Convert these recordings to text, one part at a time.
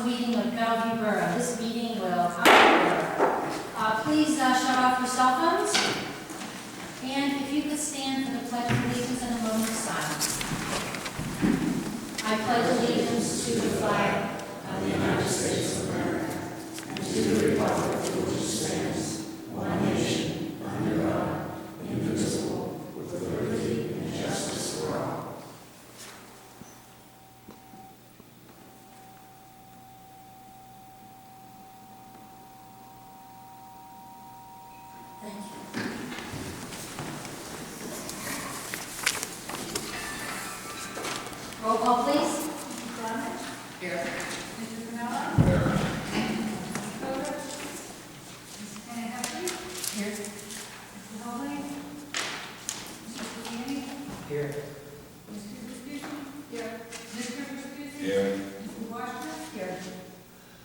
council meeting of Bellevue Borough. This meeting will please shut off your cell phones. And if you could stand for the Pledge of Allegiance in a moment of silence. I pledge allegiance to the flag of the United States of America and to the republic for which it stands, one nation, under God, indivisible, with liberty and justice for all. Thank you. Roll call, please. Mr. Braunlich? Here. Mr. Camelo? Here. Mr. Cusik? Mr. Tennent-Heffley? Here. Mr. Helbling? Mr. Sciciani? Here. Mr. Viscusi? Here. Mr. Viscusi? Here. Mr. Woshner? Here.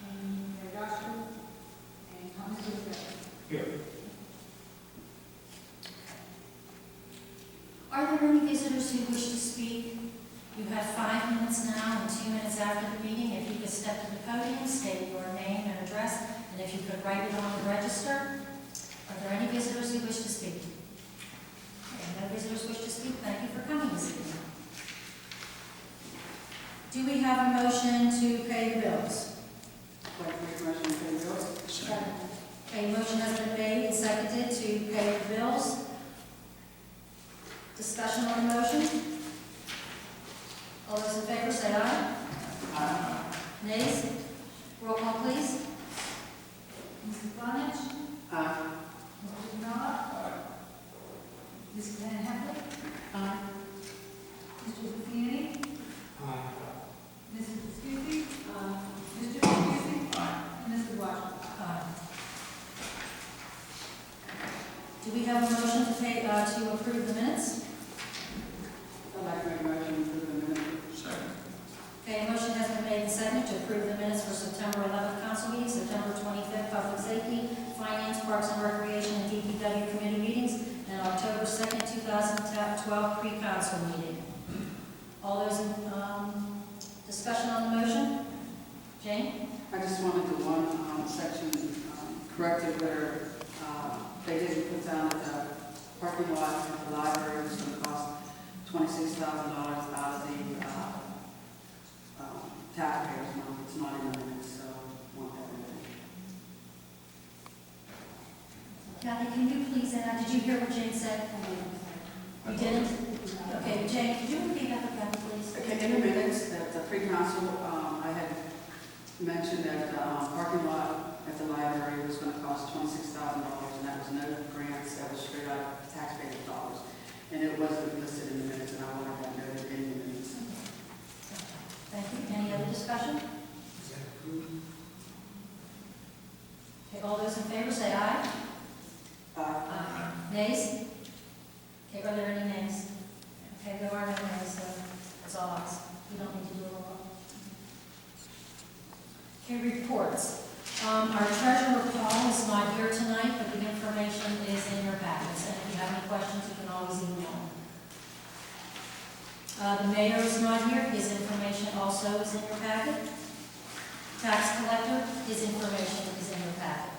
And George Doscher? And Cusik? Here. Are there any visitors who wish to speak? You have 5 minutes now and 2 minutes after the meeting. If you could step to the podium, state your name and address, and if you could write it on the register. Are there any visitors who wish to speak? Okay, no visitors wish to speak. Thank you for coming this evening. Do we have a motion to pay the bills? I'd like to make a motion to pay the bills. Second. A motion has been made and seconded to pay the bills. Discussion on the motion? All those in favor say aye. Aye. Nays? Roll call, please. Mr. Braunlich? Aye. Mr. Camelo? Aye. Mr. Tennent-Heffley? Aye. Mr. Sciciani? Aye. Mrs. Viscusi? Mr. Viscusi? Aye. And Mr. Woshner? Aye. Do we have a motion to pay, to approve the minutes? I'd like to make a motion to approve the minutes. Second. Okay, a motion has been made and seconded to approve the minutes for September 11th council meeting, September 25th public safety, finance, parks and recreation, and DPW committee meetings, and October 2nd, 2012 pre-council meeting. All those in, discussion on the motion? Jane? I just wanted to one section corrected where they didn't put down that the parking lot at the library was going to cost $26,000 out of the taxpayers' money. It's not in the minutes, so I want that in there. Kathy, can you please, did you hear what Jane said? You didn't? Okay, Jane, could you repeat that again, please? Okay, in the minutes, that the pre-council, I had mentioned that parking lot at the library was going to cost $26,000, and that was no grants, that was straight out of taxpayers' dollars. And it wasn't listed in the minutes, and I wanted that noted in the minutes. Thank you. Any other discussion? Okay, all those in favor say aye. Aye. Nays? Okay, are there any nays? Okay, there are no nays, so it's all ayes. We don't need to do a roll call. Okay, reports. Our treasurer Paul is not here tonight, but the information is in your packets, and if you have any questions, you can always email him. The mayor is not here. His information also is in your packet. Tax collector, his information is in your packet.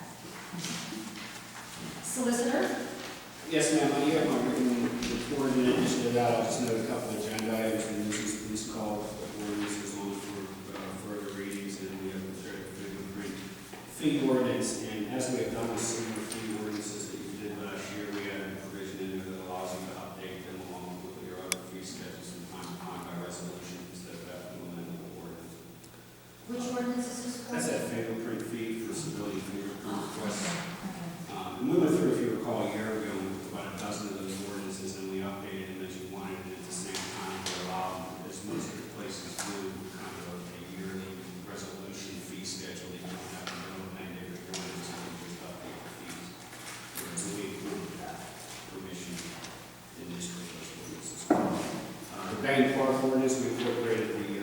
Solicitor? Yes, ma'am. I have my written report. In addition to that, I'll just note a couple of agenda items. We use police call ordinances on for further readings, and we have the fingerprint fee ordinance. And as we have done with similar fee ordinances that you did last year, we had a provision in there that allows you to update them along with your other fee schedules from time to time by resolution instead of having to amend the ordinance. Which ordinance is this for? That's that fingerprint fee for civilian fingerprint requests. Okay. We went through, if you recall, a year ago, about a dozen of those ordinances, and we updated them as you wanted, and at the same time, we allowed, as most of the places do, kind of a yearly resolution fee schedule. You don't have to go amend every ordinance, and you just update the fees. So we included that permission in this ordinance as well. The Bayne Park ordinance, we incorporated the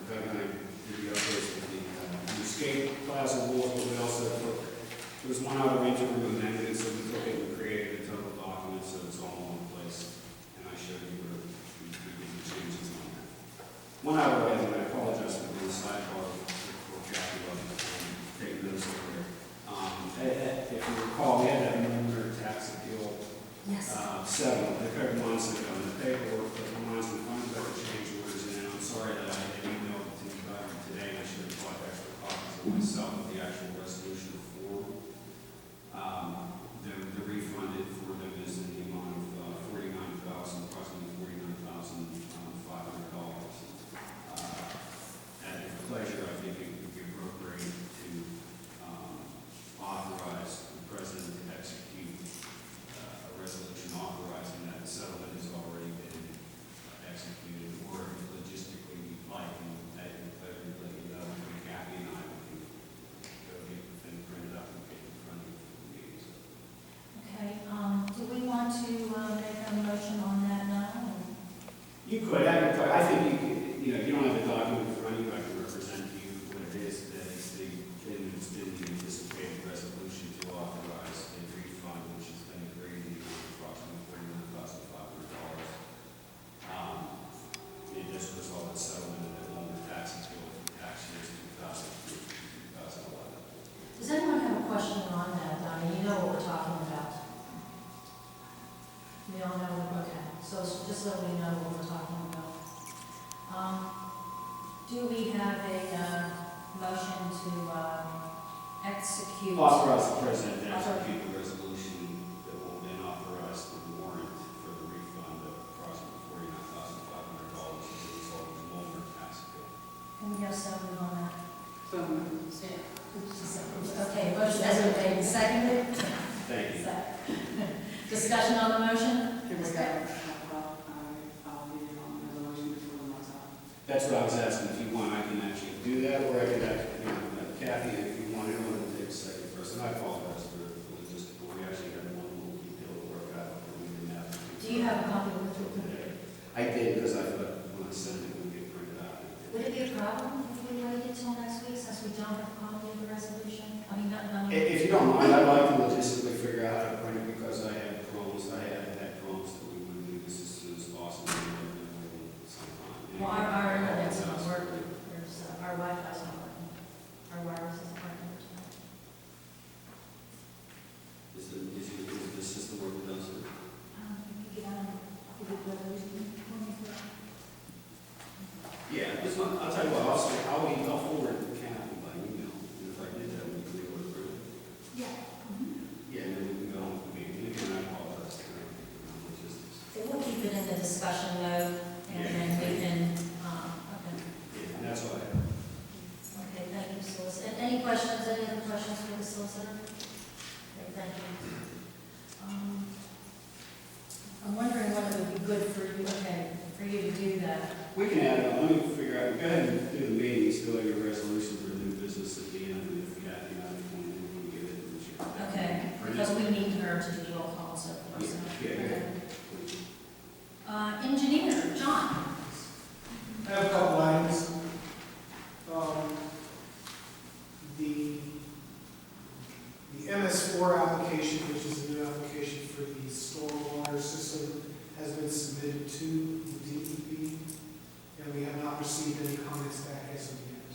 government did the updates of the escape plaza rules, but we also took. There was one other interim amendment, so we took it and created a total document so it's all in one place. And I showed you where we did the changes on that. One other item, I apologize for the sidebar for Jack to myself with the actual resolution form. The refund for them is in the amount of approximately $49,500. At your pleasure, I think it would be appropriate to authorize the president to execute a resolution authorizing that. The settlement has already been executed, or if logistically you'd like, and at your pleasure, let you know, Kathy and I can go get the thing printed up and get it in front of you for the meetings. Okay, do we want to make a motion on that now? You could, I think you could, you don't have the document in front of you, I can represent to you what it is, that it's been the anticipated resolution to authorize a refund, which has been agreed in the amount of approximately $49,500. It just resulted in settlement of the loan taxes bill for tax years 2003 to 2011. Does anyone have a question on that, Donnie? You know what we're talking about. We all know, okay, so just so we know what we're talking about. Do we have a motion to execute? Authorize the president to execute the resolution that will then authorize the warrant for the refund of approximately $49,500 as a result of the loan tax bill. Can we have someone on that? So, Okay, motion has been made and seconded. Thank you. Discussion on the motion? can we have talk about the resolution before the month's out? That's what I was asking, if you want, I can actually do that, or I can actually, Kathy, if you want, anyone to take a second first, and I apologize for the logistical, we actually had one little detail to work out, but we didn't have. Do you have a copy of it? I did, because I thought when I sent it, it would get printed out. Would it be a problem if we waited till next week, since we don't have a copy of the resolution? I mean, not. If you don't mind, I'd like to logistically figure out how to print it, because I had promised that we would do this as soon as possible. Well, our internet's not working, our Wi-Fi's not working, our wireless isn't working. Is the system working down there? Yeah, I'll tell you what, I'll forward it to Kathy by email, and if I did that, we could be able to print it. Yeah. Yeah, and then we can go on with the meeting, and again, I apologize for logistics. So we'll keep it in the discussion mode, and then we can, okay. Yeah, and that's what I have. Okay, thank you, Solicitor. Any questions, any other questions for the Solicitor? Okay, thank you. I'm wondering whether it would be good for you, for you to do that. We can add it on, let me figure out, go ahead and do the meeting, still have your resolution for new business at the end, and if Kathy and I just want to get it, we should. Okay, because we need her to do roll call, so forth. So. Yeah. Engineer, John. I have a couple items. The MS4 application, which is a new application for the stormwater system, has been submitted to the DEP, and we have not received any comments back as of yet.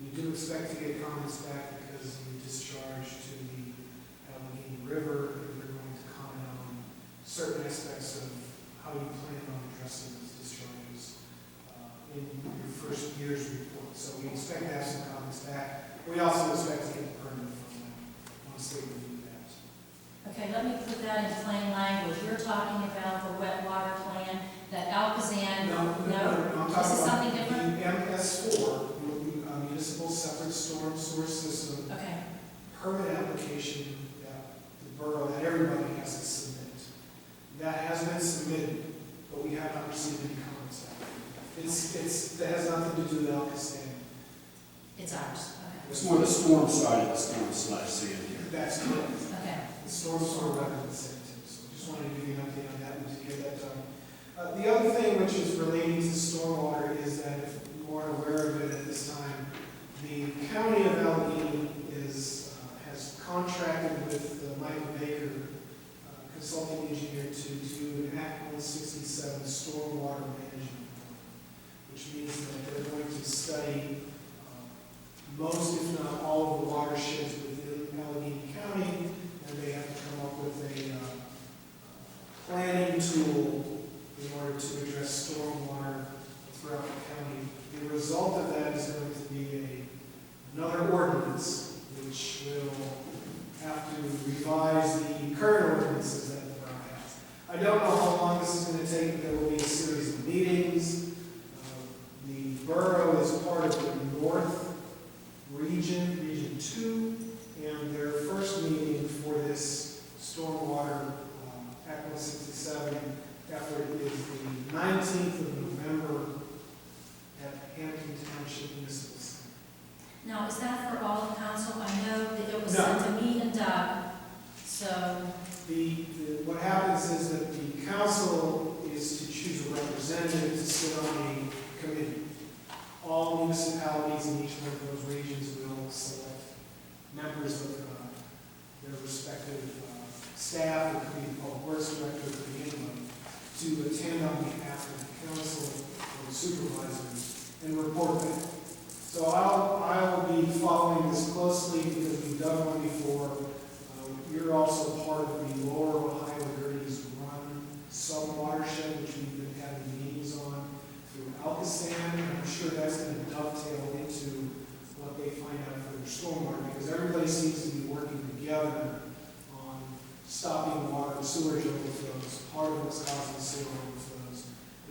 We do expect to get comments back because you discharge to the Allegheny River, and they're going to comment on certain aspects of how you plan on addressing those discharges in your first year's report. So we expect to have some comments back. We also expect to get the permit from them once they review that. Okay, let me put that in plain language. You're talking about the wet water plan that Alcazan. No, I'm talking This is about something different? the MS4, municipal separate storm source system Okay, permit application that the borough, that everybody has to submit. That has been submitted, but we have not received any comments back. That has nothing to do with Alcazan. it's ours. Okay. It's more the storm side of the storm/sand here. That's correct. Okay. The storm sewer record is sent to, so just wanted to give you an update on that and to get that done. The other thing which is relating to stormwater is that if you aren't aware of it at this time, the county of Allegheny has contracted with Michael Baker, consulting engineer, to do an Act 167 stormwater management plan, which means that they're going to study most, if not all, of the watersheds within Allegheny County, and they have to come up with a planning tool in order to address stormwater throughout the county. The result of that is going to be a another ordinance, which will have to revise the current ordinances that the borough has. I don't know how long this is going to take, but there will be a series of meetings. The borough is part of the North Region, Region 2, and their first meeting for this stormwater Act 167 effort is the 19th of November at Hampton Township Municipal Center. Now, is that for all of council? I know that it was No. sent to me and Doug, so, What happens is that the council is to choose a representative to sit on a committee. All municipalities in each one of those regions will select members of their respective staff, it could be the public works director, it could be anybody, to attend on behalf of the council or the supervisors and report back. So I'll be following this closely because we've done one before. You're also part of the Lower Ohio Dirties Run sub-watershed, which we've been having meetings on through Alcastan. I'm sure that's going to dovetail into what they find out for their stormwater, because everybody seems to be working together on stopping water and sewage overflows. Part of what's causing sewer overflows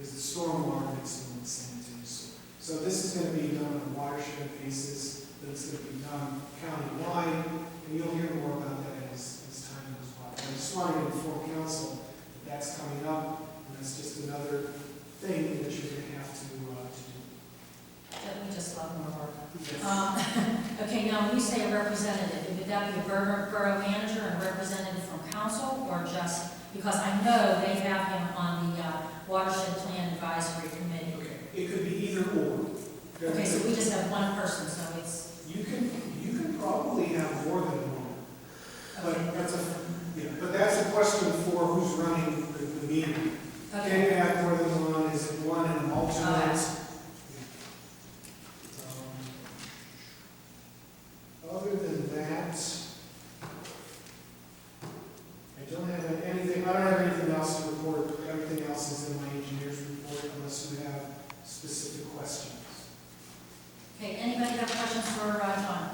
is the stormwater mixing with sanitation. So this is going to be done on a watershed basis, but it's going to be done county-wide, and you'll hear more about that as time goes by. I just wanted to inform council that that's coming up, and that's just another thing that you're going to have to do. we just love more work. Yes. Okay, now, when you say a representative, would that be a borough manager and a representative from council, or just, because I know they have him on the watershed plan advisory committee? Okay, it could be either or. Okay, so we just have one person, so it's, You can probably have more than one. But that's a question for who's running the meeting. Can okay. you have more than one? Is it one and an alternate? Other than that, I don't have anything else to report. Everything else is in my engineer's report unless you have specific questions. Okay, anybody have questions for John?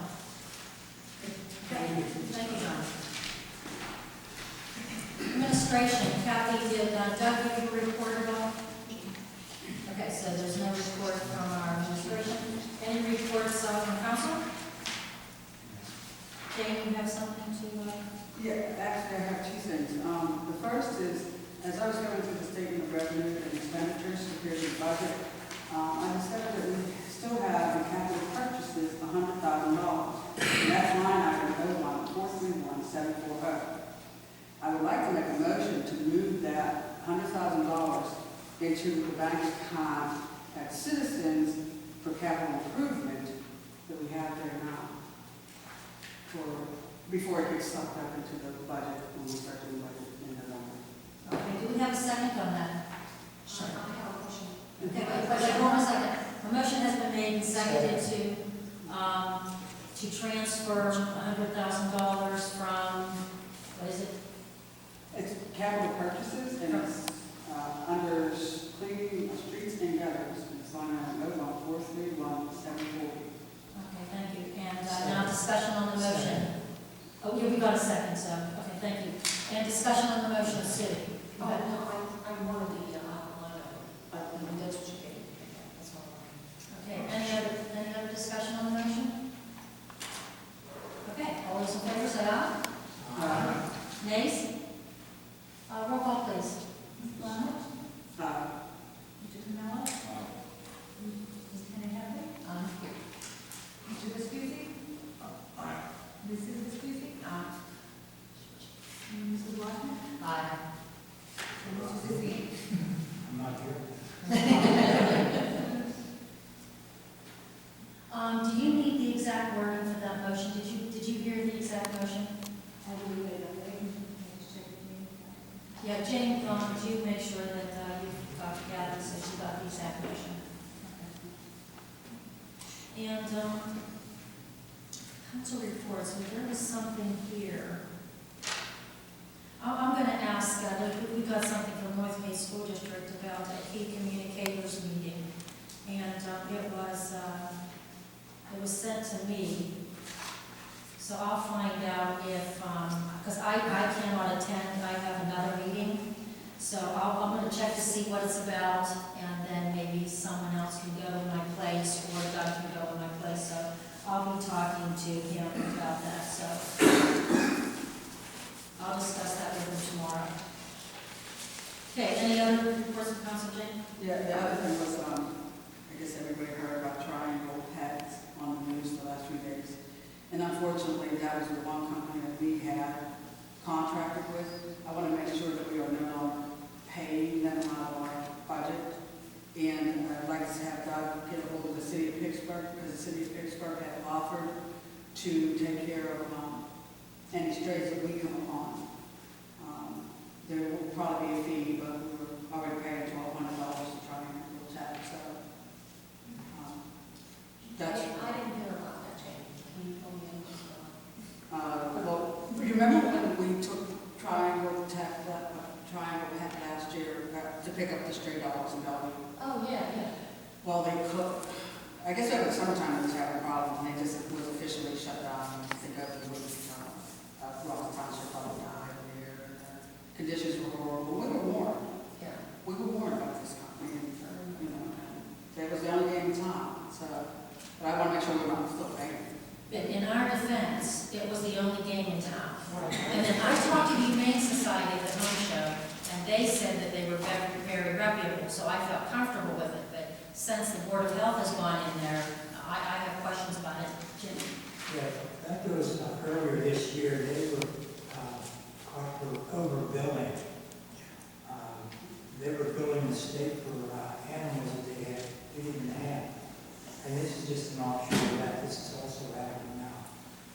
Okay, thank you, John. Administration, Kathy, did Doug give you a report at all? Okay, so there's no report from our administration. Any reports from council? Jane, you have something to? Yeah, actually, I have two things. The first is, as I was going through the statement of revenue and expenditures compared to the budget, I discovered that we still have in capital purchases $100,000. And that's line item 01431-740. I would like to make a motion to move that $100,000 into the bank account at Citizens for capital improvement that we have there now. Before it gets sucked up into the budget when we start doing budget in November. Okay, do we have a second on that? I have a question. Okay, wait, hold on a second. A motion has been made and seconded to transfer $100,000 from, what is it? It's capital purchases and it's under cleaning of streets and gutters. It's line item 01431-740. Okay, thank you. And now discussion on the motion. Oh, yeah, we got a second, so, okay, thank you. And discussion on the motion, Sue. Oh, no, I wanted the line item. That's what you gave me. That's all. Okay, any other discussion on the motion? Okay, all those in favor say aye. Nays? Roll call, please. Braunlich? Uh, Mr. Camelo? Ms. Tennent-Heffley? Mr. Viscusi? Mrs. Viscusi? And Mrs. Woshner? Aye. And Mr. Sciciani? I'm not here. Do you need the exact wording for that motion? Did you hear the exact motion? I will wait on that. Just check with me. Yeah, Jane, do you make sure that you've got Gabby so she got the exact motion? And council reports, there was something here. I'm going to ask, we got something from North Bay School District about a key communicators meeting. And it was sent sent to me. So I'll find out if, because I cannot attend, I have another meeting. So I'm going to check to see what it's about, and then maybe someone else can go in my place, or Doug can go in my place. So I'll be talking to him about that, so I'll discuss that with him tomorrow. Okay, any other reports from Council, Jane? Yeah, the other thing was, I guess everybody heard about triangle heads on the news the last few days. And unfortunately, that was the one company that we had contracted with. I want to make sure that we are no longer paying them out of our budget. And I'd like to have Doug get a hold of the city of Pittsburgh, because the city of Pittsburgh had offered to take care of any strays that we come upon. There will probably be a fee, but we were already paying $1,200 to try and little chat, so. That's. I didn't hear about that, Jane. Can you tell me anything about? Well, you remember when we took Triangle last year to pick up the stray dogs in Bellevue? Oh, yeah. Well, they cooked, I guess over the summertime they was having problems, and they just was officially shut down. I think over the week, Ross Township probably died there. Conditions were horrible. We were warned. Yeah. We were warned about this company, and, you know, that was the only game in town. So, but I want to make sure we're not still paying. In our defense, it was the only game in town. And then I talked to the Humane Society at the home show, and they said that they were very, very reputable, so I felt comfortable with it. But since the Board of Health has gone in there, I have questions about it. Jim? Yeah, that goes earlier this year, they were caught for overbilling. They were billing the state for animals that they didn't have. And this is just an offshoot of that. This is also happening now.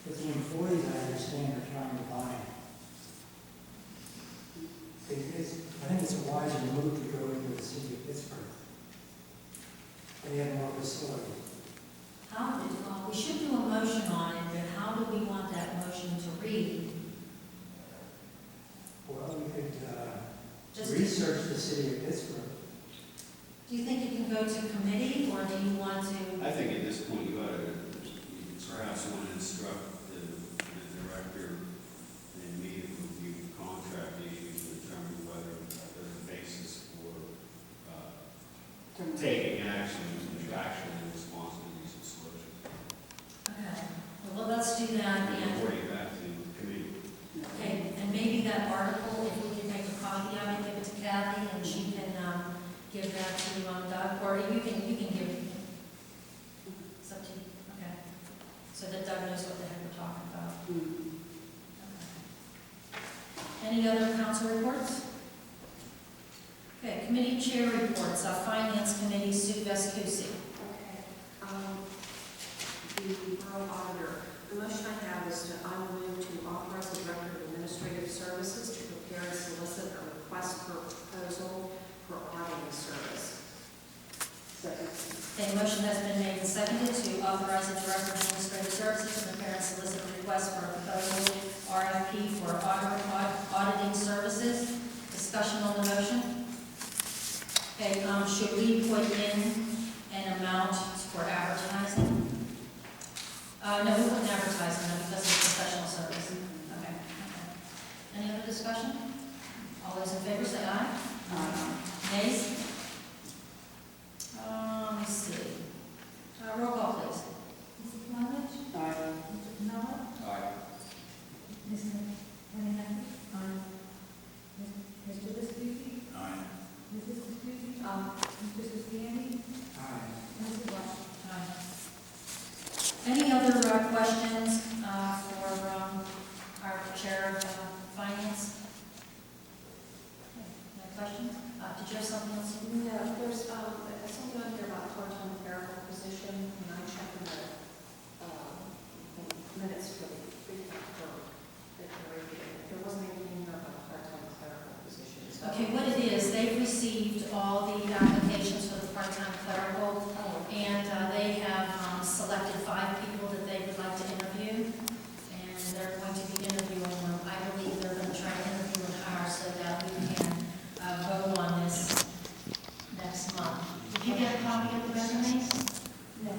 But the employees, I understand, are trying to buy it. I think it's a wiser move to go into the city of Pittsburgh. They have more facilities. We should do a motion on it, but how do we want that motion to read? Well, we could Just- research the city of Pittsburgh. Do you think it can go to committee, or do you want to? I think at this point, you ought to perhaps want to instruct the director and immediate review contract issues to determine whether there's a basis for taking action contractually in response to these disclosures. Okay, well, let's do that, and, Reporting back to the committee. okay, and maybe that article, if we can make a copy of it, give it to Kathy, and she can, give that to, Doug, or you can give it. It's up to you, okay, so that Doug knows what the heck we're talking about. Okay. Any other council reports? Okay, committee chair reports, Finance Committee, Sue Viscusi. Okay. The Borough Auditor, the motion I have is to, I move to authorize the Director of Administrative Services to prepare and solicit a request for proposal for auditing service. Second. Okay, motion has been made and seconded to authorize the Director of Administrative Services to prepare and solicit a request for a proposal RFP for auditing services. Discussion on the motion. Okay, should we put in an amount for advertising? No, we wouldn't advertise them because it's professional service. Okay. Any other discussion? All those in favor say aye. Nays? Let's see. Roll call, please. Mrs. Lovett? Aye. Mr. Camelo? Aye. Mr. Tennent-Heffley? Aye. Mr. Viscusi? Aye. Mrs. Viscusi? Mr. Sciciani? Aye. Mrs. Washington? Any other questions for our Chair of Finance? No questions? Did you have something else? No, there's something on here about part-time clerical position, and I checked the minutes for the there wasn't anything here about a part-time clerical position. Okay, what it is, they've received all the applications for the part-time clerical, and they have selected 5 people that they would like to interview, and they're going to be interviewing them. I believe they're going to try to interview and hire so that we can vote on this next month. Did you get a copy of the resumes? No.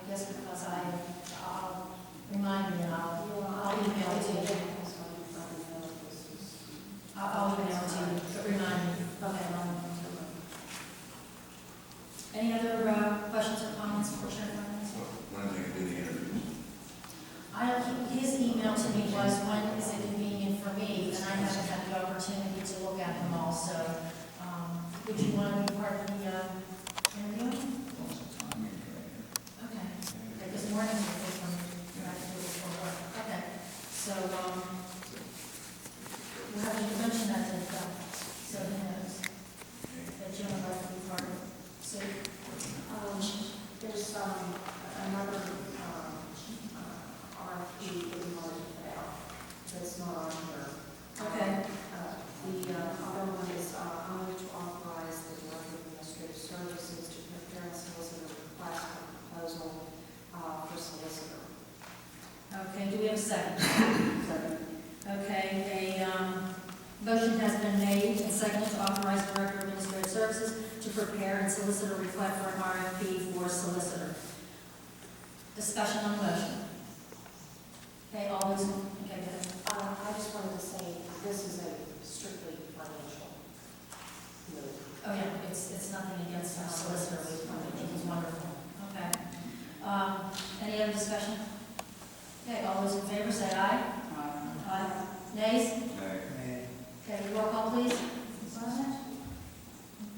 guess because I'll remind me and I'll email it to you. I'll email it to you, but remind me. Okay. Any other questions or comments for Chair Finance? When are they going to do the interviews? His email to me was, when is it convenient for me? And I haven't had the opportunity to look at them all, so would you want to be part of the interview? Okay. This morning, okay. So, we'll have to mention that to him, so he knows that Jim would like to be part of it. So, There's another RFP that we wanted to put out that's not on here. okay. The other one is, I move to authorize the Director of Administrative Services to prepare and solicit a request for proposal for solicitor. Okay, do we have a second? Second. Okay, a motion has been made and seconded to authorize the Director of Administrative Services to prepare and solicit a request for an RFP for solicitor. Discussion on the motion. Okay, all those, okay, go ahead. I just wanted to say, this is a strictly financial move. Oh, yeah, it's nothing against our solicitor, I think he's wonderful. Okay. Any other discussion? Okay, all those in favor say aye. Aye. Nays? Nay. Okay, roll call please. Ms.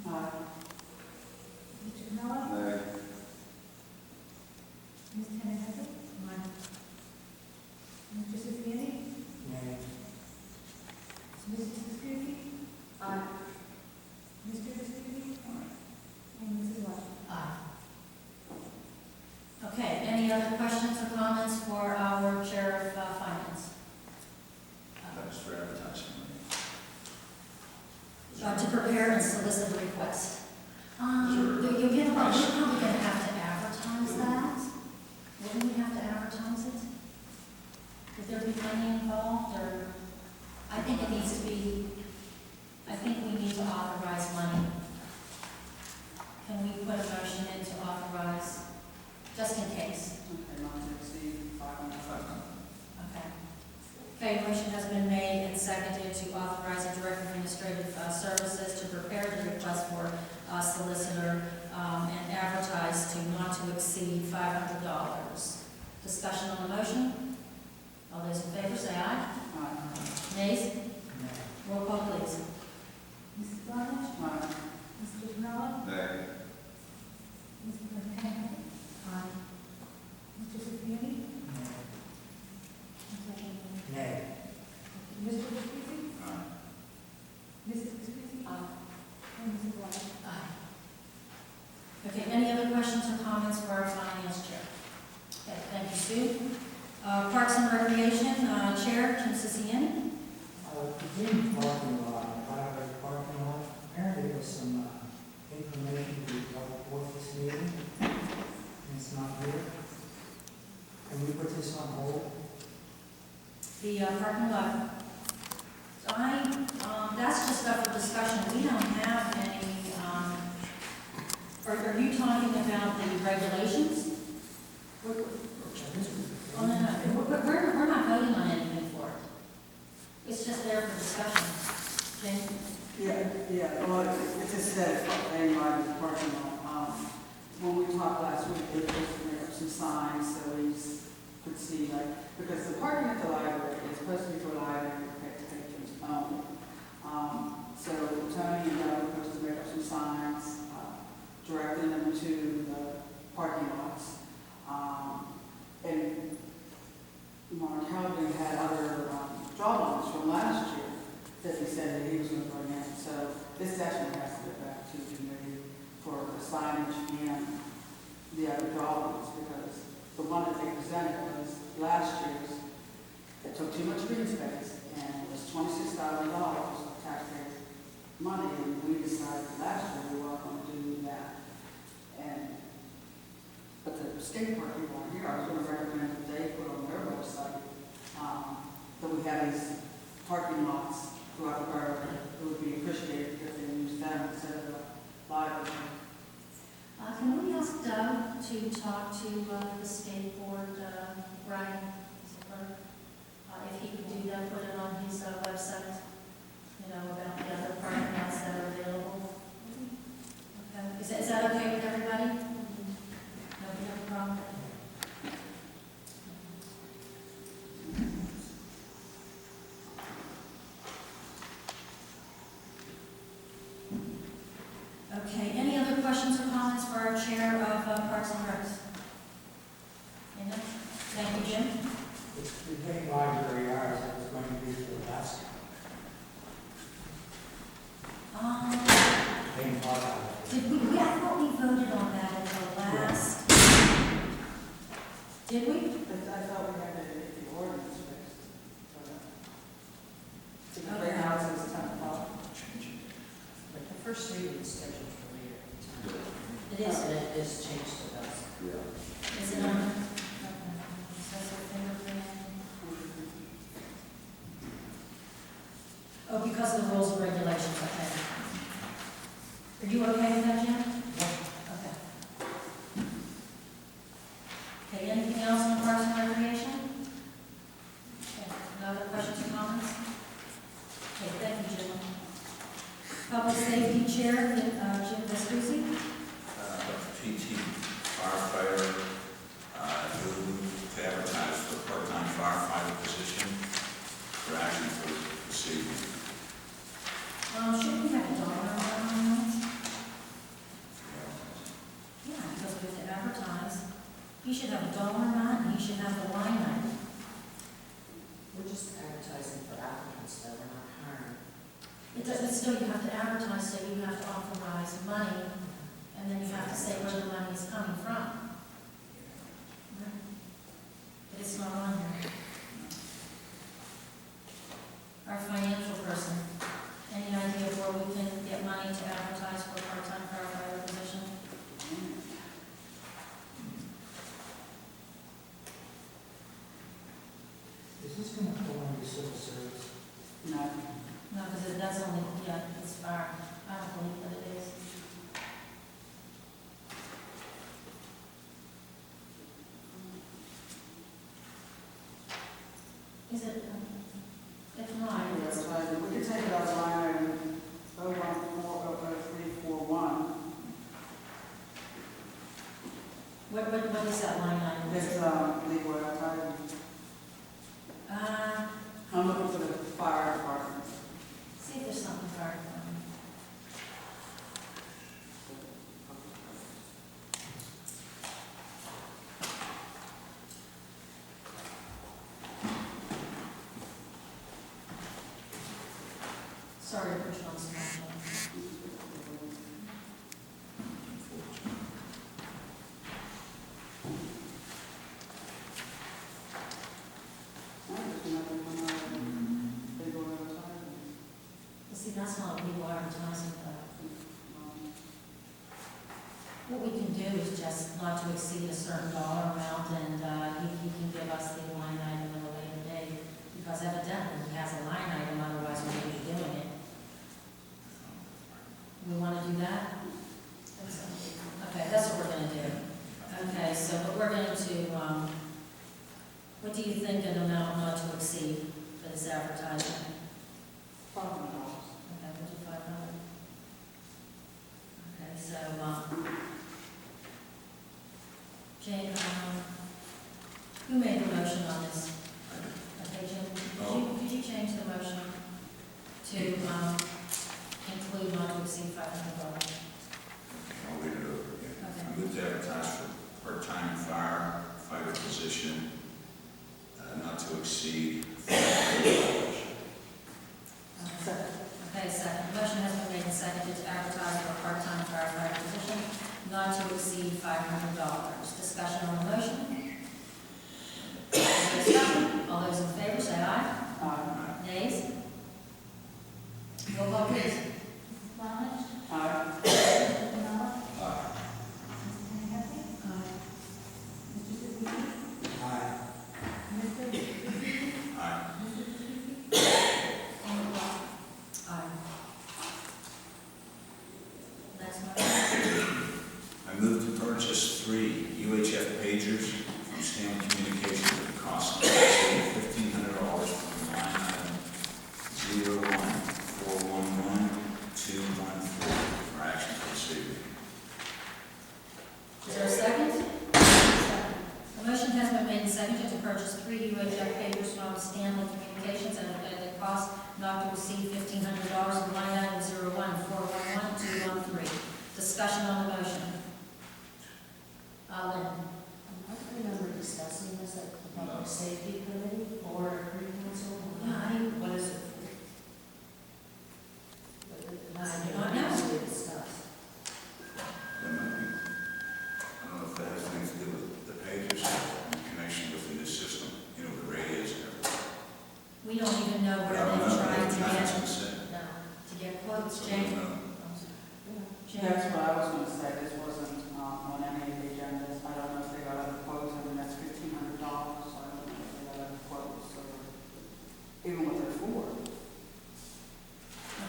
Barnett? Mr. Camelo? Nay. Ms. Tennent-Heffley? Mr. Sciciani? Nay. Mrs. Viscusi? Aye. Mr. Viscusi? And Mrs. Washington? Aye. Okay, any other questions or comments for our Chair of Finance? That was for advertising. To prepare and solicit a request. You're probably going to have to advertise that. Wouldn't we have to advertise it? Would there be money involved, or? I think it needs to be, I think we need to authorize money. Can we put a motion in to authorize, just in case? Okay, not to exceed 500. Okay. Okay, motion has been made and seconded to authorize the Director of Administrative Services to prepare the request for solicitor and advertise to not to exceed $500. Discussion on the motion? All those in favor say aye. Nays? Roll call please. Mrs. Barnett? Mr. Camelo? Nay. Ms. Tennent-Heffley? Aye. Mr. Sciciani? Nay. Mr. Viscusi? Aye. Mrs. Viscusi? And Mrs. Washington? Aye. Okay, any other questions or comments for our Finance Chair? Okay, thank you, Sue. Parks and Recreation, Chair, Jim Sciciani. The Bayne parking lot, Firefighter parking lot, apparently there was some information to be brought forth this meeting, and it's not here. Can we put this on hold? The parking lot. So that's just up for discussion. We don't have any, are you talking about the regulations? Oh, no, we're not voting on anything for it. It's just there for discussion. Jane? Yeah, well, it just said, Bayne Library parking lot. When we talked last week, we just made up some signs so we could see, like, because the parking at the library is supposed to be for library patrons only. So Tony and I were supposed to make up some signs, directing them to the parking lots. And Mark Helbling had other drawings from last year that he said that he was going to bring in. So this actually has to go back to the committee for the signage and the other drawings, because the one that they presented was last year's. It took too much green space, and it was $26,000 of taxpayer money, and we decided last year we weren't going to do that. But the skate park people on here, I was going to recommend that they put on their website that we have these parking lots throughout the borough. It would be appreciated if they use them instead of the library. Can we ask Doug to talk to the state board, Brian, if he could do that, put it on his website, about the other parking lots that are available. Okay. Is that okay with everybody? Nobody have a problem? Okay, any other questions or comments for our chair of Parks and Recs? Any? Thank you, Jim. The Bayne Library hours, that was going to be for the last Bayne Park hours. Did we, I thought we voted on that at the last. Did we? I thought we had the ordinance fixed. The Bayne hours is 10 o'clock. But the first reading is scheduled for later. It is. And it is changed to dusk. Yeah. Is it on? Okay. Says the fingerprint. Oh, because of the rules and regulations, okay. Are you okay with that, Jim? Okay. Okay, anything else on Parks and Recreation? Okay, no other questions or comments? Okay, thank you, Jim. Public Safety Chair, Jim Viscusi. PT Firefighter, move to advertise for a part-time firefighter position for action for this evening. Shouldn't we have a dollar amount on that? Yeah, because we have to advertise. He should have a dollar amount, and he should have the line item. We're just advertising for applicants, though, we're not hiring. It does, but still you have to advertise, so you have to authorize money, and then you have to say where the money is coming from. But it's not on here. Our financial person, any idea of where we can get money to advertise for a part-time firefighter position? Is this going to fall under civil service? No. No, because that's only, it's fire. I don't believe that it is. Is it, if not, it's, We could take it out of line item 0140341. what is that line item? It's legal advertising. Uh, I'm looking for the fire department. see if there's something fire department. Sorry to put you on the spot. See, that's not legal advertising, though. What we can do is just not to exceed a certain dollar amount, and he can give us the line item at a later date, because evidently he has a line item, otherwise we wouldn't be doing it. We want to do that? Okay, that's what we're going to do. Okay, so what we're going to, what do you think an amount not to exceed for this advertising? $500. Okay, we'll do 500. Okay, so, Jane, who made the motion on this? Okay, Jim, could you change the motion to include not to exceed $500? I'll read it over again. Okay. I move to advertise for part-time firefighter position, not to exceed $500. Okay, second. Motion has been made and seconded to advertise for a part-time firefighter position not to exceed $500. Discussion on the motion? No discussion? All those in favor say aye. Aye. Nays? Roll call, please. Braunlich? Aye. Mr. Camelo? Aye. Mr. Tennent-Heffley? Mr. Sciciani? Aye. Mr. Sciciani? Aye. Mr. Sciciani? And Rob? Aye. Next motion. I move to purchase 3 purchase 3 UHF papers from Stanley Communications at a cost not to exceed $1,500 in line item 01411213. Discussion on the motion. Lynn? I don't remember discussing this at the Public Safety Committee or Council. What is it? I do not know. Discuss. There might be, I don't know if that has anything to do with the pages in connection with the new system, you know, the radios and everything. We don't even know But where I don't they've know, tried maybe to nothing's get, been said. to get quotes. So, Jane? no. Jane? That's what I was gonna say, this wasn't, on any of the agendas. I don't know if they got other quotes, I mean, that's $1,500, so I don't know if they got other quotes, or even what they're for.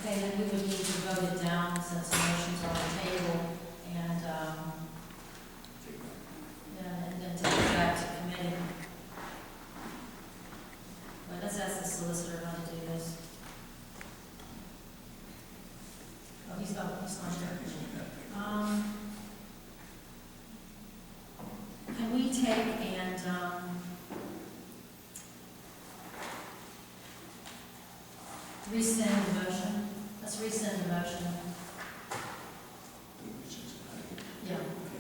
Okay, then we would need to vote it down since the motion's on the table and, and then take it back to committee. But let's ask the solicitor how to do this. Oh, he's not here. Can we take and, rescind the motion? Let's rescind the motion. Yeah,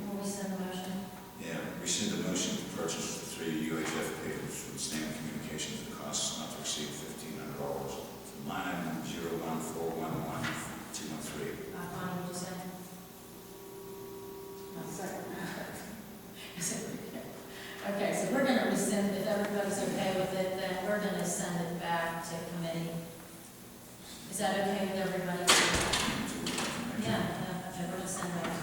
we'll rescind the motion. Yeah, rescind the motion to purchase the 3 UHF papers from Stanley Communications at a cost not to exceed $1,500 from line item 01411213. Bonnie, would you say? No. Second. Okay, so we're gonna rescind, if everybody's okay with it, then we're gonna send it back to committee. Is that okay with everybody? Yeah, okay, we're gonna send it back to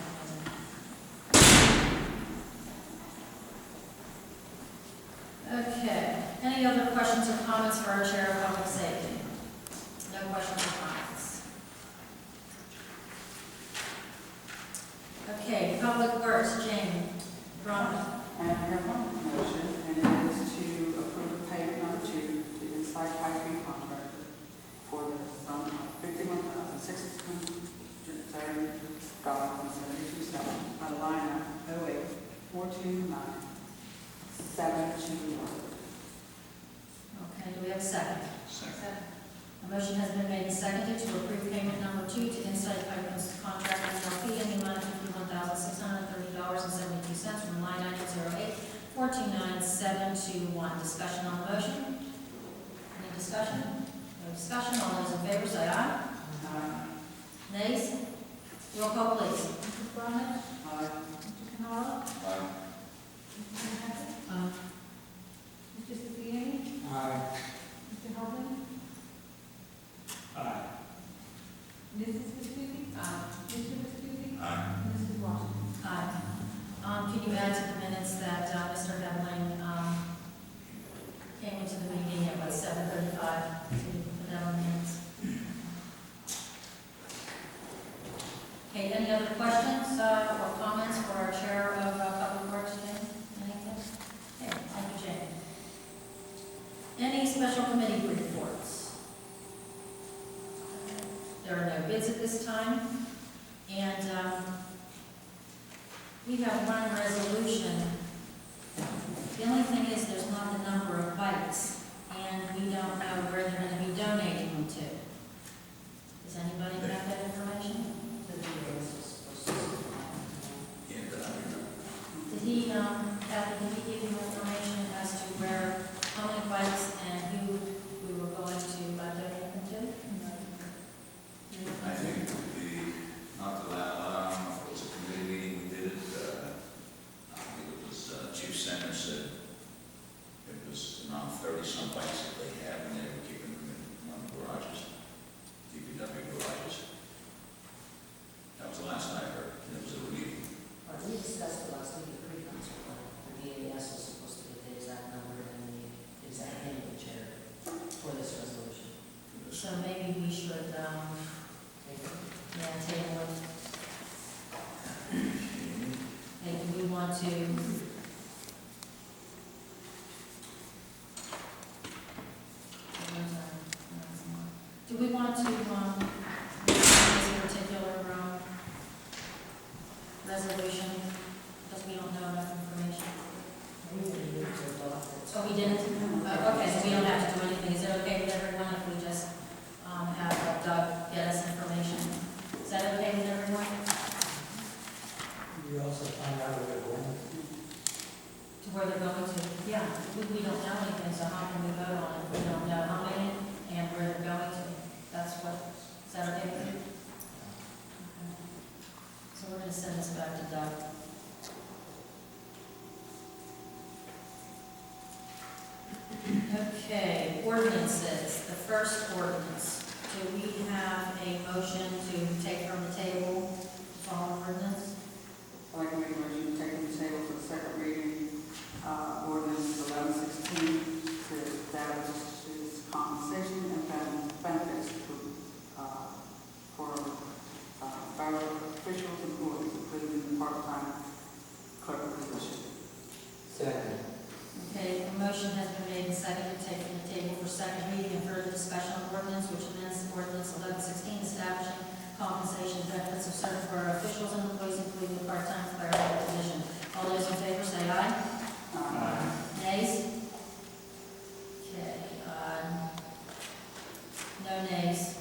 committee. Okay, any other questions or comments for our Chair of Public Safety? No questions or comments? Okay, Public Works, Jane, Braunlich. And I have one motion, and it is to approve payment number 2 to Inside Piping Contractor for the sum of $51,630.72 by the line of 08429-721. Okay, do we have a second? Second. A motion has been made and seconded to approve payment number 2 to Inside Piping Contractor LP in the amount of $51,630.72 from line item 08429-721. Discussion on the motion? Any discussion? No discussion. All those in favor say aye. Nays? Roll call, please. Mrs. Braunlich? Aye. Mr. Camelo? Aye. Mr. Tennent-Heffley? Aye. Mr. Sciciani? Aye. Mr. Helbling? Aye. Mrs. Viscusi? Aye. Mr. Viscusi? Aye. Mrs. Woshner? Aye. Can you add to the minutes that Mr. Helbling came into the meeting at about 7:35 to put that on the minutes? Okay, any other questions or comments for our Chair of Public Works, Jane? Anything? Okay, thank you, Jane. Any special committee reports? There are no bids at this time, and we have one resolution. The only thing is there's not the number of bikes, and we don't know where they're going to be donating them to. Does anybody have that information? Yeah, but I don't know. Did he, Kathy, did he give you information as to where, how many bikes and who we were going to donate them to? I think it would be, not the last, I don't know if it was a committee meeting we did it, I think it was Chief Center said it was around 30-some bikes that they have, and they were keeping them in one of the garages, DPW garages. That was the last I heard, and it was at a meeting. We discussed it last week at pre-council, the DAS was supposed to get the exact number and the exact name of the chair for this resolution. So maybe we should, table it. And do we want to? didn't? Okay, so we don't have to do anything. Is it okay with everyone if we just have Doug get us information? Is that okay with everyone? You also find out where they're going. To where they're going to? Yeah, we don't know anything, so how can we vote on it? We don't know how many and where they're going to. That's what, is that okay with you? Okay. So we're going to send this back to Doug. Okay, ordinances. The first ordinance. Do we have a motion to take from the table the following ordinance? I'd like to make a motion to take from the table for the second reading, ordinance 1116, to establish compensation and benefits for borough officials and employees, including the part-time clerk position. Second. Okay, a motion has been made and seconded to take from the table for second reading and further discussion on ordinance, which amends ordinance 1116, establishing compensation and benefits of certain borough officials and employees, including the part-time clerical position. All those in favor say aye. Aye. Nays? Okay, no nays.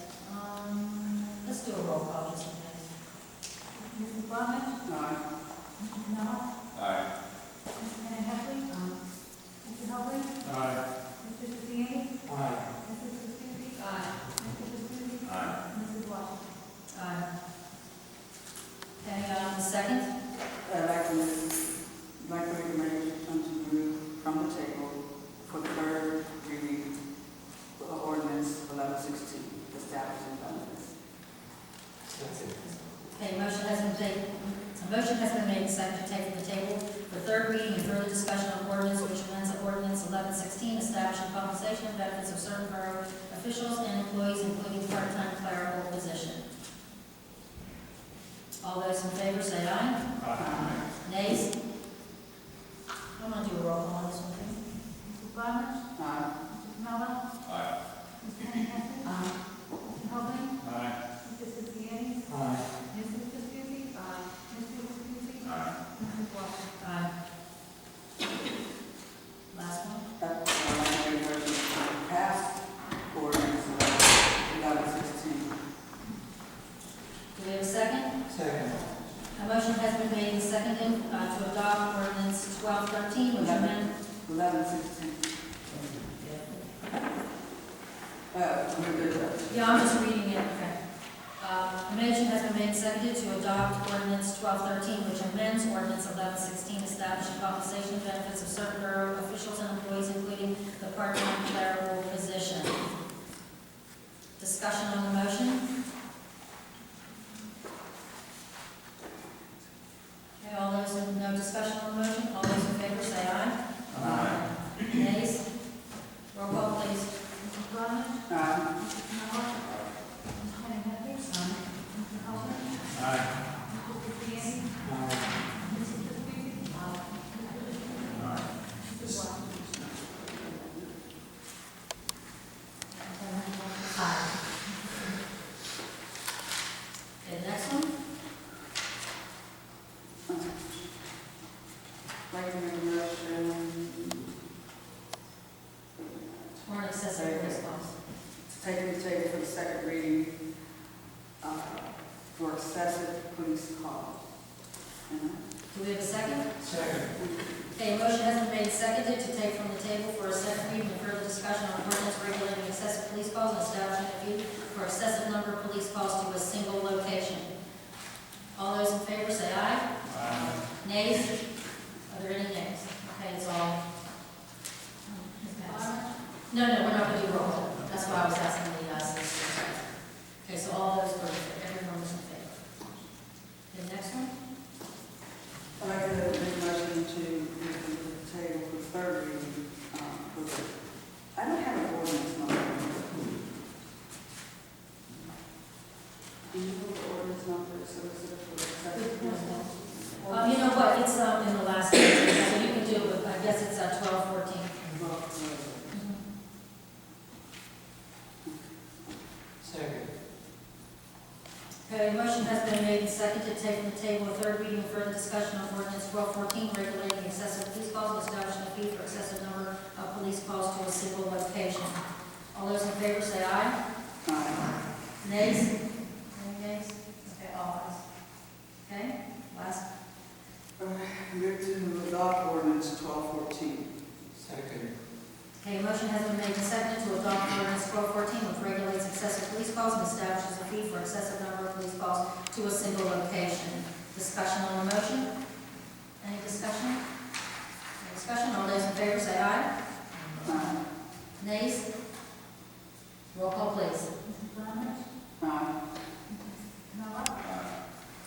Let's do a roll call just in case. Mrs. Braunlich? Aye. Mr. Camelo? Aye. Mr. Tennent-Heffley? Mr. Helbling? Aye. Mr. Sciciani? Aye. Mrs. Viscusi? Aye. Mr. Viscusi? Aye. Mrs. Woshner? Aye. Okay, the second? I'd like to make a motion to move from the table for the third reading of ordinance 1116, establishing benefits. Second. Okay, a motion has been made and seconded to take from the table for third reading and further discussion on ordinance, which amends ordinance 1116, establishing compensation and benefits of certain borough officials and employees, including part-time clerical position. All those in favor say aye. Aye. Nays? I'm going to do a roll call on this one, please. Mrs. Braunlich? Aye. Mr. Camelo? Aye. Mr. Tennent-Heffley? Mr. Helbling? Aye. Mr. Sciciani? Aye. Mrs. Viscusi? Mr. Viscusi? Aye. Mrs. Woshner? Aye. Last one? I'd like to make a motion to pass ordinance 1116. Do we have a second? Second. A motion has been made and seconded to adopt ordinance 1213, which amends 1116. Yeah, I'm just reading it, okay. A motion has been made and seconded to adopt ordinance 1213, which amends ordinance 1116, establishing compensation and benefits of certain borough officials and employees, including the part-time clerical position. Discussion on the motion? Okay, all those no discussion on the motion? All those in favor say aye. Aye. Nays? Roll call, please. Mrs. Braunlich? Aye. Mr. Camelo? Mr. Tennent-Heffley? Mr. Helbling? Aye. Mr. Sciciani? Aye. Mrs. Viscusi? Mr. Mrs. Woshner? Aye. Okay, the next one? I'd like to make a motion Or an accessory response. to take the table for the second reading for excessive police calls. Do we have a second? Second. Okay, a motion has been made and seconded to take from the table for a second reading and further discussion on ordinance regulating excessive police calls and establishing a fee for excessive number of police calls to a single location. All those in favor say aye. Aye. Nays? Are there any nays? Okay, it's all. No, we're not going to do roll call. That's why I was asking the solicitor. Okay, so all those for, everyone was in favor. The next one? I'd like to make a motion to move to the table for third reading. I don't have an ordinance number. Do you know the ordinance number is solicited for excessive police calls? You know what, it's in the last page, so you can do it with, I guess it's 1214. Second. Okay, a motion has been made and seconded to take from the table a third reading and further discussion on ordinance 1214, regulating excessive police calls and establishing a fee for excessive number of police All those in favor say aye. Aye. Nays? Any nays? Okay, all ayes. Okay, last. Move to adopt ordinance 1214. Second. Okay, a motion has been made and seconded to adopt ordinance 1214, which regulates excessive police calls and establishes a fee for excessive number of police calls to a single location. Discussion on the motion? Any discussion? Any discussion? All those in favor say aye. Aye. Nays? Roll call, please. Mrs. Braunlich? Aye. Mrs. Camelo?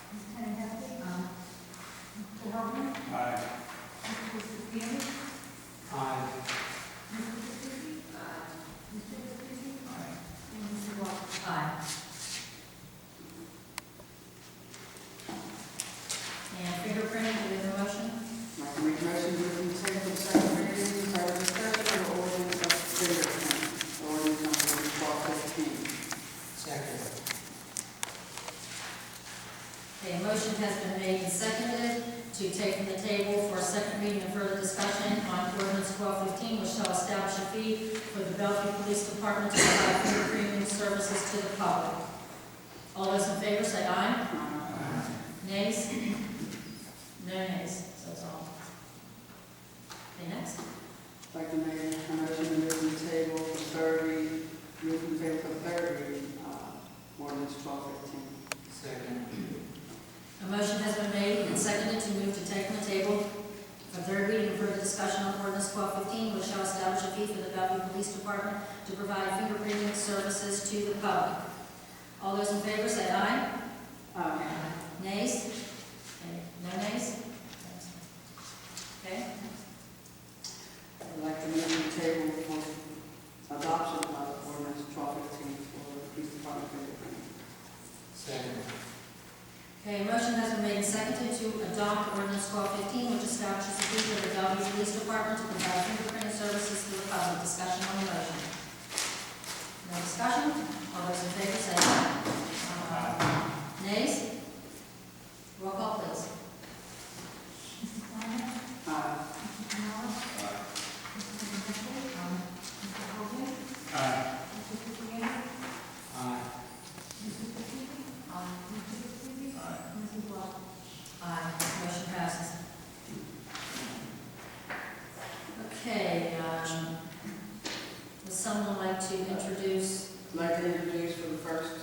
Mrs. Tennent-Heffley? Mr. Helbling? Aye. Mr. Sciciani? Aye. Mr. Viscusi? Mr. Viscusi? Aye. And Mr. Woshner? Aye. And fingerprinting, do we have a motion? I can make a motion to move to table second reading, title discussion of ordinance of fingerprint, ordinance number 1215. Second. Okay, a motion has been made and seconded to take from the table for a second reading and further discussion on ordinance 1215, which shall establish a fee for the Bellevue Police Department to provide fingerprinting services to the public. All those in favor say aye. Nays? No nays, so it's all. Okay, next. I'd like to make a motion to move to the table for third reading, move to the table for third reading, ordinance 1215. Second. A motion has been made and seconded to move to take from the table for third reading and further discussion on ordinance 1215, which shall establish a fee for the Bellevue Police Department to provide fingerprinting services to the public. All those in favor say aye. Aye. Nays? Okay, no nays? Okay. I'd like to move to the table for adoption of ordinance 1215 for the police department fingerprinting. Second. Okay, a motion has been made and seconded to adopt ordinance 1215, which establishes a fee for the Bellevue Police Department to provide fingerprinting services to the public. Discussion on the motion. No discussion? All those in favor say aye. Nays? Roll call, please. Mrs. Braunlich? Aye. Mrs. Camelo? Mrs. Tennent-Heffley? Mr. Helbling? Aye. Mr. Sciciani? Aye. Mr. Viscusi? Mr. Viscusi? Aye. Mrs. Woshner? Aye. Motion passes. Okay, would someone like to introduce? I'd like to introduce for the first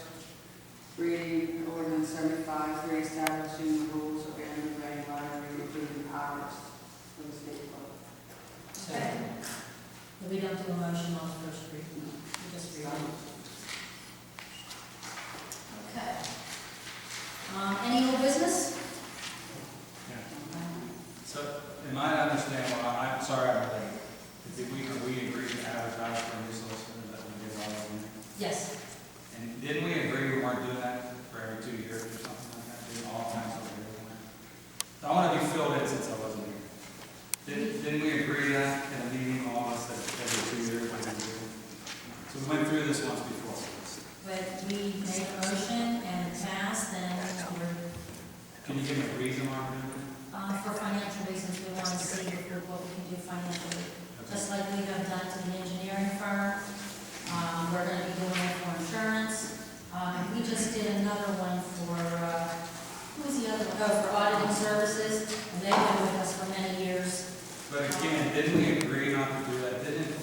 reading ordinance 75, reestablishing the rules of Bayne Library, including hours for the state code. Okay. We don't do a motion on the first reading. We just read it. Okay. Any old business? So, in my understanding, well, I'm sorry I'm late. Did we agree to advertise for a new solicitor that we did all of them? Yes. And didn't we agree we weren't doing that for every 2 years or something like that, doing all kinds of years? So I want to be filled in since I wasn't here. Didn't we agree that in a meeting, all of us, that every 2 years we would do it? So we went through this once before. But we made a motion and it passed, and we're, Can you give me a reason why we're doing it? for financial reasons, we want to see what we can do financially. Just like we have done to the engineering firm, we're going to be doing it for insurance. And we just did another one for, who was the other one? Oh, for auditing services, and they've been with us for many years. But again, didn't we agree not to do that? Didn't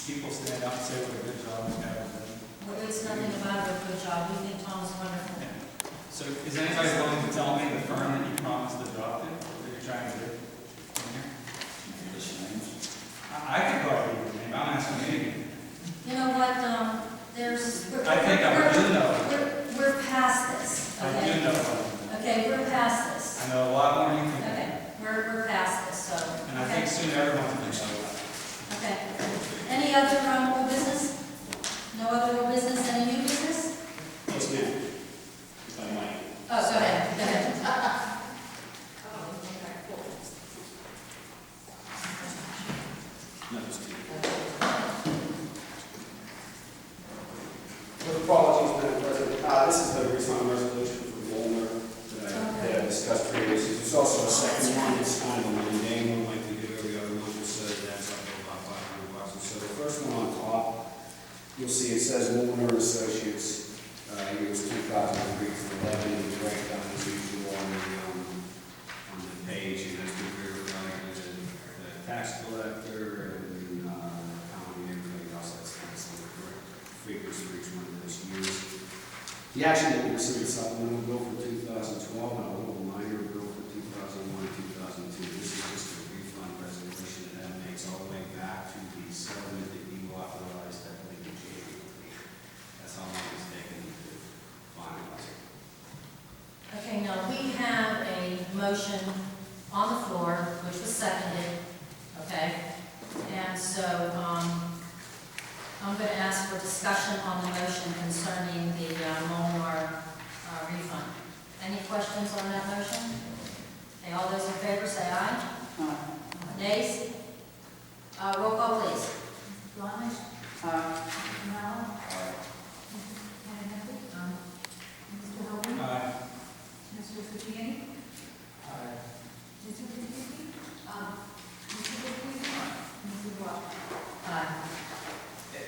people stand up and say what a good job this guy was doing? Well, it's nothing about a good job. We think Tom's wonderful. So is anybody willing to tell me the firm that you promised the job to, that you're trying to do? In here? List names. I can go ahead with your name, I'm asking anything. You know what, there's... I think I do know. We're past this, I okay? do know what Okay, we're past this. I know a lot more than you think. Okay, we're past this, so... And I okay. think soon everyone's going to know that. Okay. Any other old business? No other old business? Any new business? Yes, ma'am. If I might. Oh, go ahead, go ahead. No, just two. With apologies, Madam President. This is the refund resolution for Woolmer that I discussed previously. There's also a second one, it's kind of a mundane one, like we do every other one, just so that's up to about $500. So the first one on top, you'll tax collector and county and everybody else that's the correct figures for each one of those years. The action that we received a supplemental bill for 2012 and a little minor bill for 2001 and 2002. This is just a refund resolution that makes all the way back to the settlement that you authorized, I believe, in January. That's how long it's taken to finalize it. Okay, now we have a motion on the floor, which was seconded, okay? And so, I'm going to ask for discussion on the motion concerning the Molnar refund. Any questions on that motion? Okay, all those in favor say aye. Nays? Roll call, please. Braunlich? Camelo? Tennent-Heffley? Mr. Helbling? Aye. Mr. Sciciani? Mr. Viscusi? Mr. Viscusi? Mrs. Watt? Aye.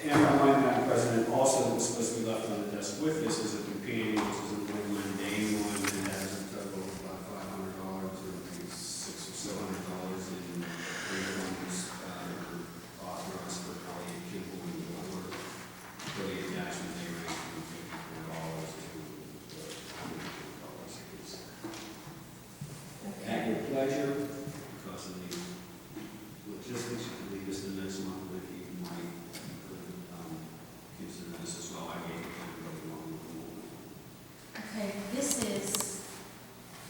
And if I might, Madam President, also was supposed to be left on the desk with this is a companion, which is a little mundane one, and has a total of about $500 or maybe $600 or $700 in refunds authorized for Elliott Kimball and Gilbert. For the attachment, they range from $54 to $100 At your pleasure, because of the logistics, you can leave this the next month if you might consider this as well. I gave it to everybody along with the moment. Okay, this is,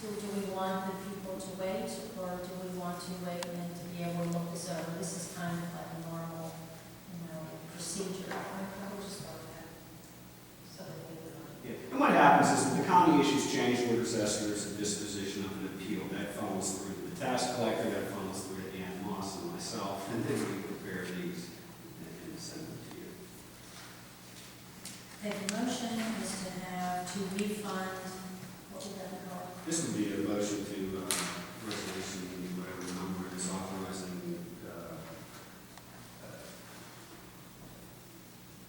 do we want the people to wait, or do we want to wait and then to be able to look this over? This is kind of like a normal, procedure. I will just go with that. So that we can, Yeah. And what happens is that the county issues change orders as there's a disposition of an appeal that funnels through to the tax collector, that funnels through to Ann Moss and myself, and then we prepare these and send them to you. okay, the motion is to have, to refund, what would that be called? This would be a motion to resolution, whatever number it is, authorizing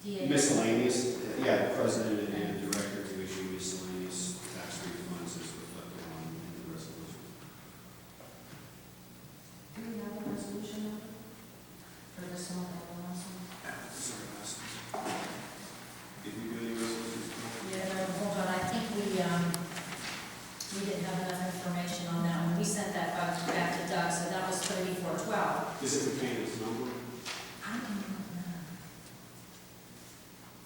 DA. miscellaneous, the president and director to issue miscellaneous tax refunds as reflected on in the resolution. Do we have a resolution number for this one and the last one? Sorry, last. Did we do any resolutions? Yeah, no, hold on, I think we didn't have enough information on that one. We sent that back to Doug, so that was 3412. Is it the plaintiff's number? I don't know.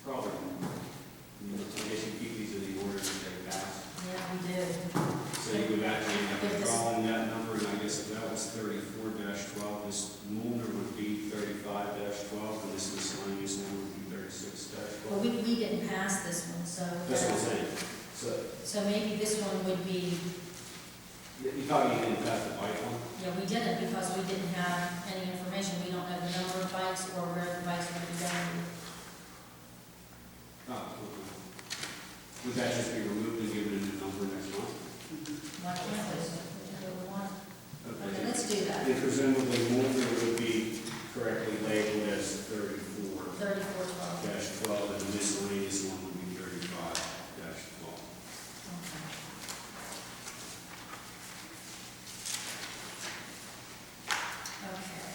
Probably. I guess you keep these in the order that they pass. Yeah, we did. So you would actually end up drawing that number, and I guess if that was 34-12, this Mulner would be 35-12, and this miscellaneous one would be 36-12. Well, we didn't pass this one, so. That's what I'm saying. So maybe this one would be, You thought you didn't pass the bike one? yeah, we didn't because we didn't have any information. We don't have the number of bikes or where the bikes would be going. Oh, okay. Would that just be removed and given a new number next month? Why can't we? Whichever we want. Okay, let's do that. And presumably Mulner would be correctly labeled as 34-12, 3412. and the miscellaneous one would be 35-12. Okay.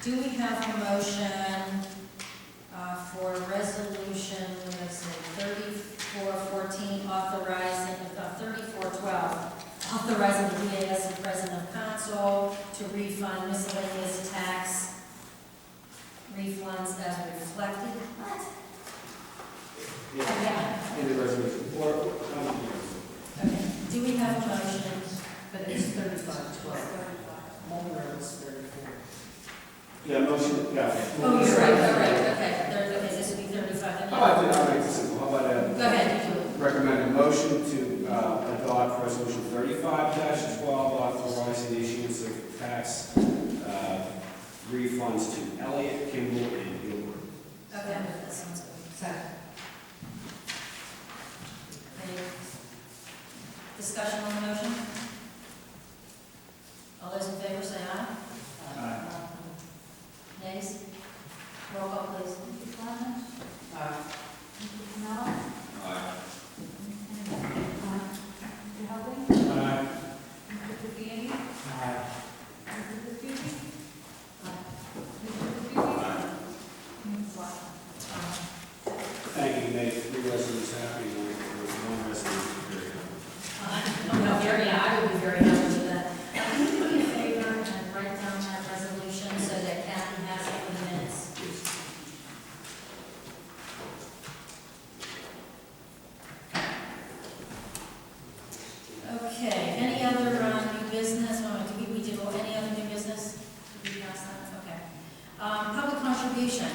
Do we have a motion for resolution, let's say, 3414, authorizing, 3412, authorizing the DAS and President of Council to refund miscellaneous tax refunds as reflected? What? Yeah. In the resolution. Okay. Do we have a motion? But it's 35-12. Mulder was 34. Yeah, motion, yeah. Oh, you're right, okay, this would be 35. How about that? I'll make it simple. How about Go ahead, you do it. recommend a motion to adopt resolution 35-12, authorizing the issuance of tax refunds to Elliott, Kimball, and Gilbert. Okay, that sounds good. Second. Any discussion on the motion? All those in favor say aye. Aye. Nays? Roll call, please. Mrs. Braunlich? Mrs. Camelo? Aye. Mr. Helbling? Aye. Mr. Sciciani? Aye. Mrs. Viscusi? business, we did any other new business? Did we pass that? Okay. Public contribution.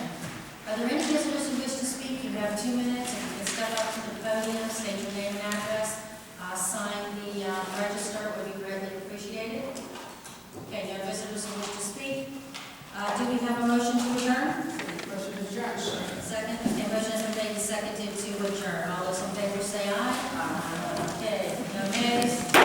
Are there any visitors who wish to speak? You have 2 minutes, and you can step up to the podium, state your name and address, sign the register, would be greatly appreciated. Okay, no visitors who wish to speak.